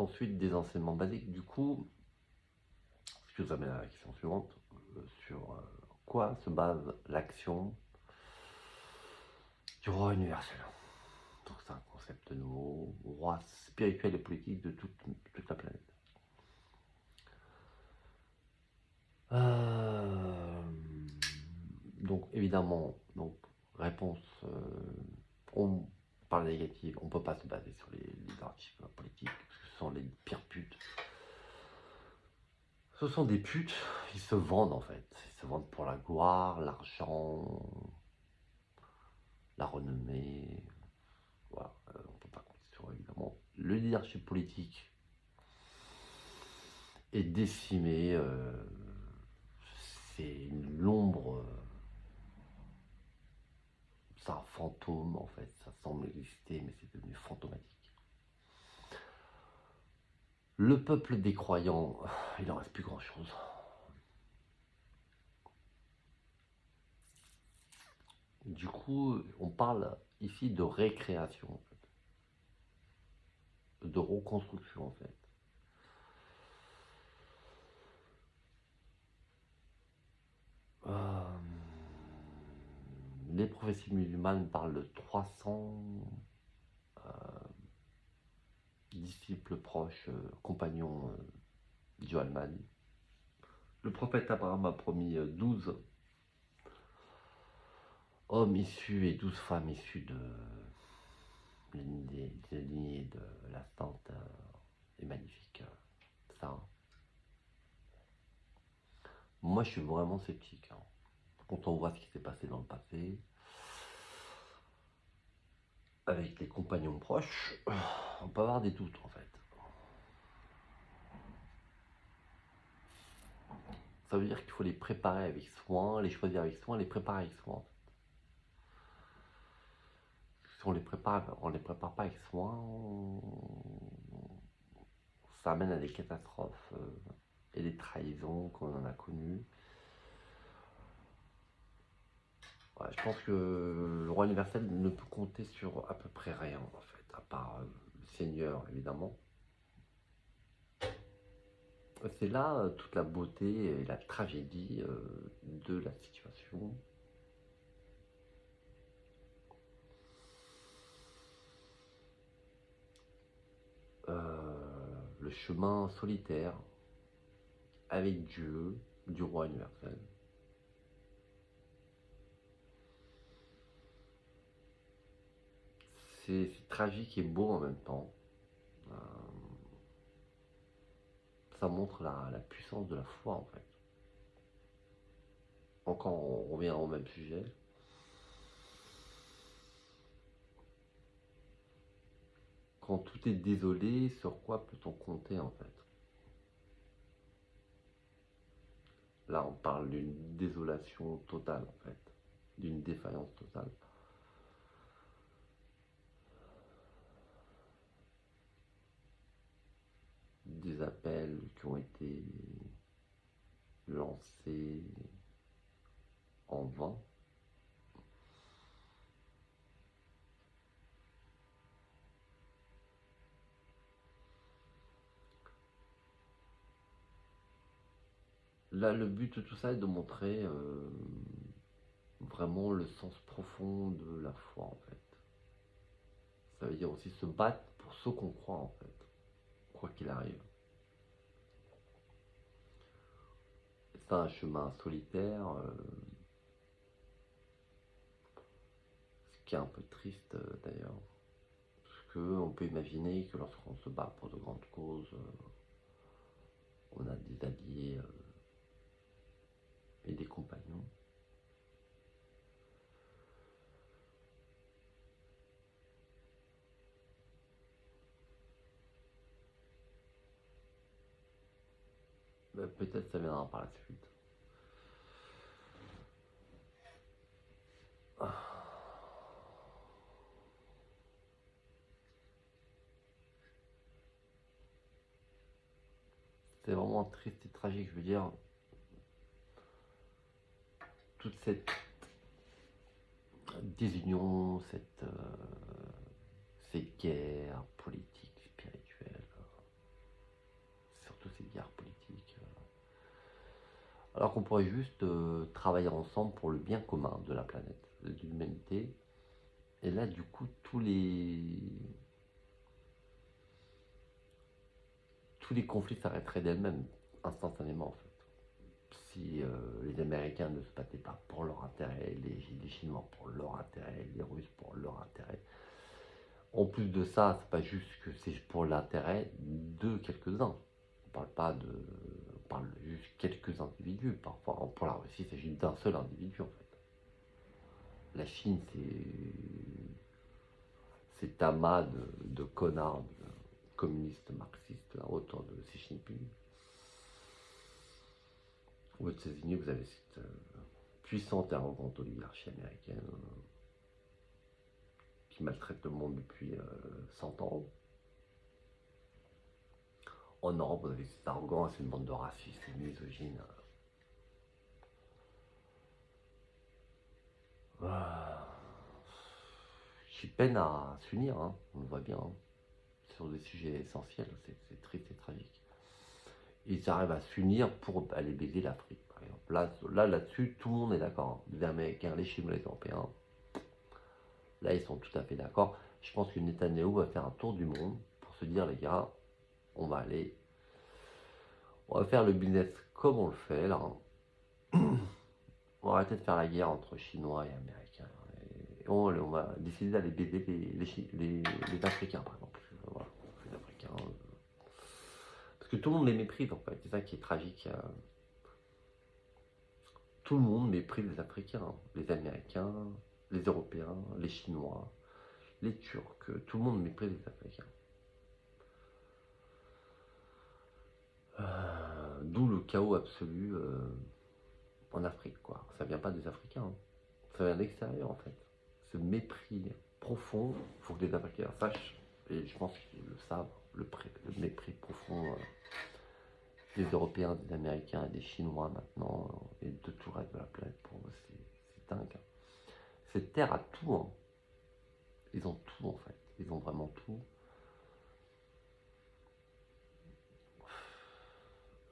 Ensuite, des enseignements basiques. Du coup, ce qui nous amène à la question suivante, sur quoi se base l'action du roi universel. Donc c'est un concept nouveau, roi spirituel et politique de toute la planète. Donc évidemment, donc réponse, on parle négative, on ne peut pas se baser sur les leaderships politiques, parce que ce sont les pires putes. Ce sont des putes, ils se vendent en fait. Ils se vendent pour la gloire, l'argent, la renommée. Voilà, on ne peut pas compter sur eux, évidemment. Le leadership politique est décimé. C'est l'ombre. C'est un fantôme en fait. Ça semble exister, mais c'est devenu fantomatique. Le peuple des croyants, il n'en reste plus grand chose. Du coup, on parle ici de récréation, en fait. De reconstruction en fait. Les prophéties musulmanes parlent de 300 disciples proches, compagnons du Al-Mahdi. Le prophète Abraham a promis 12 hommes issus et 12 femmes issues de des lignées de la sainte et magnifique Sarah. Moi, je suis vraiment sceptique. Hein. Quand on voit ce qui s'est passé dans le passé, avec les compagnons proches, on peut avoir des doutes en fait. Ça veut dire qu'il faut les préparer avec soin, les choisir avec soin, les préparer avec soin. En fait. Si on les prépare pas avec soin, ça amène à des catastrophes et des trahisons qu'on en a connues. Ouais, je pense que le roi universel ne peut compter sur à peu près rien en fait, à part le Seigneur évidemment. C'est là toute la beauté et la tragédie de la situation. Le chemin solitaire avec Dieu, du roi universel. C'est tragique et beau en même temps. Ça montre la puissance de la foi en fait. Encore on revient au même sujet. Quand tout est désolé, sur quoi peut-on compter en fait? Là on parle d'une désolation totale en fait, d'une défaillance totale. Des appels qui ont été lancés en vain. Là, le but de tout ça est de montrer vraiment le sens profond de la foi en fait. Ça veut dire aussi se battre pour ce qu'on croit en fait, quoi qu'il arrive. C'est un chemin solitaire, ce qui est un peu triste d'ailleurs, parce qu'on peut imaginer que lorsqu'on se bat pour de grandes causes, on a des alliés et des compagnons. Ben, peut-être ça viendra par la suite. C'est vraiment triste et tragique, je veux dire, toute cette désunion, ces guerres politiques, spirituelles, Alors qu'on pourrait juste travailler ensemble pour le bien commun de la planète, de l'humanité. Et là, du coup, tous les conflits s'arrêteraient d'elles-mêmes, instantanément en fait. Si les Américains ne se battaient pas pour leur intérêt, les Chinois pour leur intérêt, les Russes pour leur intérêt. En plus de ça, c'est pas juste que c'est pour l'intérêt de quelques-uns. On parle pas de, on parle juste quelques individus. Parfois, pour la Russie, il s'agit d'un seul individu en fait. La Chine, c'est amas de connards, de communistes, marxistes, là, autour de Xi Jinping. Aux États-Unis, vous avez cette puissante et arrogante oligarchie américaine qui maltraite le monde depuis 100 ans. En Europe, vous avez cette arrogance, une bande de racistes et de misogynes. Qui peinent à s'unir, hein, on le voit bien, hein, sur des sujets essentiels, c'est triste et tragique. Ils arrivent à s'unir pour aller baiser l'Afrique, par exemple. Là-dessus, tout le monde est d'accord. Hein. Les Américains, les Chinois, les Européens, là, ils sont tout à fait d'accord. Je pense que Netanyahou va faire un tour du monde pour se dire, les gars, on va faire le business comme on le fait, là. On va arrêter de faire la guerre entre Chinois et Américains. Et on va décider d'aller baiser les Africains, par exemple. Voilà, les Africains. Parce que tout le monde les méprise, en fait. C'est ça qui est tragique. Tout le monde méprise les Africains. Hein. Les Américains, les Européens, les Chinois, les Turcs. Tout le monde méprise les Africains. D'où le chaos absolu en Afrique, quoi. Ça vient pas des Africains. Hein. Ça vient de l'extérieur, en fait. Ce mépris profond, il faut que les Africains sachent, et je pense qu'ils le savent, le mépris profond des Européens, des Américains et des Chinois maintenant, et de tout le reste de la planète. Pour eux, c'est dingue. Cette terre a tout. Hein. Ils ont tout, en fait. Ils ont vraiment tout.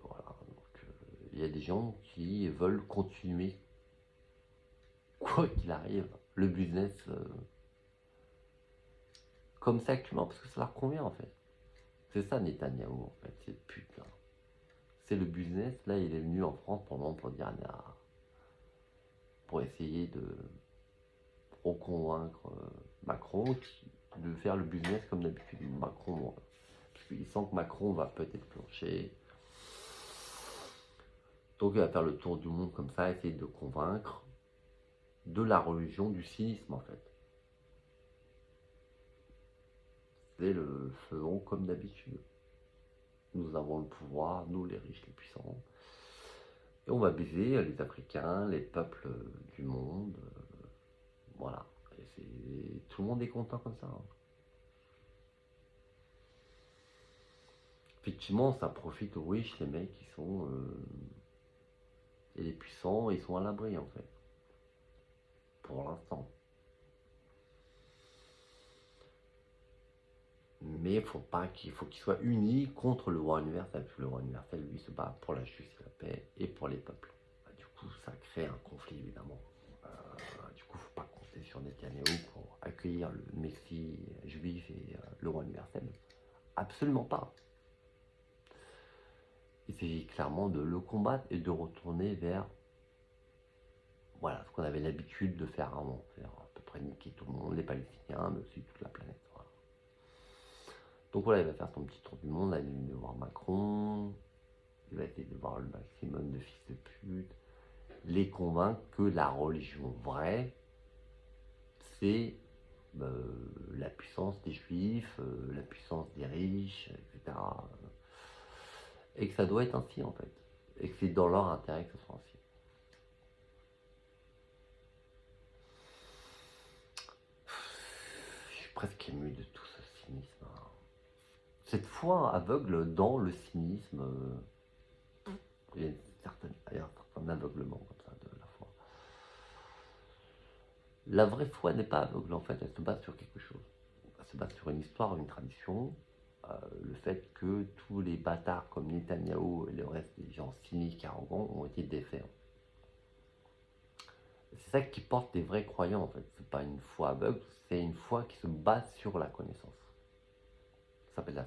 Voilà. Donc, il y a des gens qui veulent continuer, quoi qu'il arrive, le business comme ça actuellement, parce que ça leur convient, en fait. C'est ça, Netanyahou, en fait, cette pute, là. C'est le business. Là, il est venu en France pour le moment pour dire, pour essayer de reconvaincre Macron de faire le business comme d'habitude. Macron, parce qu'il sent que Macron va peut-être plancher. Donc il va faire le tour du monde comme ça, essayer de convaincre de la religion du cynisme en fait. C'est le faisons comme d'habitude. Nous avons le pouvoir, nous les riches, les puissants. Et on va baiser les Africains, les peuples du monde. Voilà. Et tout le monde est content comme ça. Hein. Effectivement, ça profite aux riches, les mecs qui sont. Et les puissants, ils sont à l'abri en fait. Pour l'instant. Mais il faut qu'ils soient unis contre le roi universel. Parce que le roi universel, lui, se bat pour la justice et la paix et pour les peuples. Du coup, ça crée un conflit évidemment. Du coup, il ne faut pas compter sur Netanyahou pour accueillir le Messie juif et le roi universel. Absolument pas. Il s'agit clairement de le combattre et de retourner vers voilà, ce qu'on avait l'habitude de faire avant, faire à peu près niquer tout le monde, les Palestiniens, mais aussi toute la planète. Voilà. Donc voilà, il va faire son petit tour du monde, là, il est venu voir Macron, il va essayer de voir le maximum de fils de pute, les convaincre que la religion vraie, c'est la puissance des juifs, la puissance des riches, etc. Et que ça doit être ainsi en fait. Et que c'est dans leur intérêt que ce soit ainsi. Je suis presque ému de tout ce cynisme. Hein. Cette foi aveugle dans le cynisme, il y a un certain aveuglement comme ça de la foi. La vraie foi n'est pas aveugle en fait, elle se base sur quelque chose. Elle se base sur une histoire, une tradition, le fait que tous les bâtards comme Netanyahou et le reste des gens cyniques, arrogants, ont été défaits. C'est ça qui porte des vrais croyants, en fait. C'est pas une foi aveugle, c'est une foi qui se base sur la connaissance. Ça s'appelle la